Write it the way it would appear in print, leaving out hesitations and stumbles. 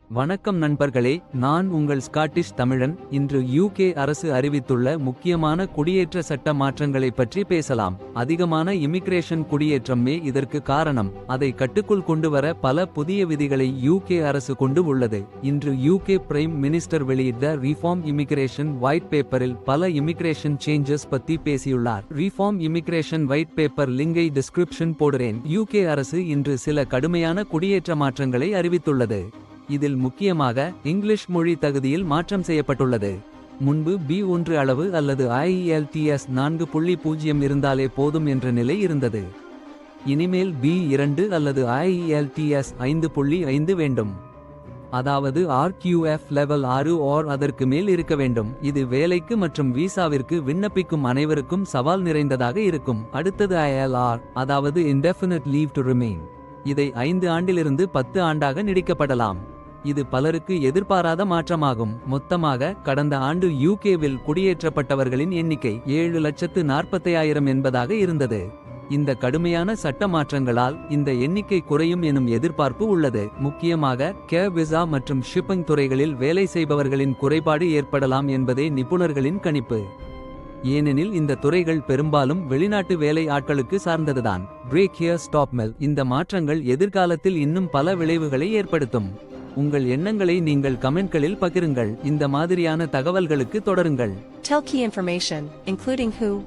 வணக்கம் நண்பர்களே, நான் உங்கள் ஸ்காட்டிஷ் தமிழன். இன்று யூகே அரசு அறிவித்துள்ள முக்கியமான குடியேற்ற சட்ட மாற்றங்களைப் பற்றி பேசலாம். அதிகமான இமிகிரேஷன் குடியேற்றமே இதற்கு காரணம். அதை கட்டுக்குள் கொண்டுவர பல புதிய விதிகளை யூகே அரசு கொண்டு உள்ளது. இன்று யூகே பிரைம் மினிஸ்டர் வெளியிட்ட ரிஃபார்ம் இமிகிரேஷன் ஒயிட் பேப்பரில் பல இமிகிரேஷன் சேஞ்சஸ் பத்தி பேசியுள்ளார். ரிஃபார்ம் இமிகிரேஷன் ஒயிட் பேப்பர் லிங்கை டிஸ்கிரிப்ஷன் போடுறேன். யூகே அரசு இன்று சில கடுமையான குடியேற்ற மாற்றங்களை அறிவித்துள்ளது. இதில் முக்கியமாக இங்கிலீஷ் மொழி தகுதியில் மாற்றம் செய்யப்பட்டுள்ளது. முன்பு B1 அளவு அல்லது IELTS 4.0 இருந்தாலே போதும் என்ற நிலை இருந்தது. இனிமேல் B2 அல்லது IELTS 5.5 வேண்டும். அதாவது RQF லெவல் 6 ஓர் அதற்கு மேல் இருக்க வேண்டும். இது வேலைக்கு மற்றும் வீசாவிற்கு விண்ணப்பிக்கும் அனைவருக்கும் சவால் நிறைந்ததாக இருக்கும். அடுத்தது ILR, அதாவது Indefinite Leave to Remain. இதை 5 ஆண்டிலிருந்து 10 ஆண்டாக நீடிக்கப்படலாம். இது பலருக்கு எதிர்பாராத மாற்றமாகும். மொத்தமாக கடந்த ஆண்டு யூகேவில் குடியேற்றப்பட்டவர்களின் எண்ணிக்கை 7,40,000 என்பதாக இருந்தது. இந்த கடுமையான சட்ட மாற்றங்களால் இந்த எண்ணிக்கை குறையும் எனும் எதிர்பார்ப்பு உள்ளது. முக்கியமாக கேர் விசா மற்றும் ஷிப்பிங் துறைகளில் வேலை செய்பவர்களின் குறைபாடு ஏற்படலாம் என்பதே நிபுணர்களின் கணிப்பு. ஏனெனில் இந்த துறைகள் பெரும்பாலும் வெளிநாட்டு வேலை ஆட்களுக்கு சார்ந்ததுதான். பிரேக் ஹியர் ஸ்டாப் மெல். இந்த மாற்றங்கள் எதிர்காலத்தில் இன்னும் பல விளைவுகளை ஏற்படுத்தும். உங்கள் எண்ணங்களை நீங்கள் கமெண்ட்களில் பகிருங்கள். இந்த மாதிரியான தகவல்களுக்கு தொடருங்கள். Tell key information, including who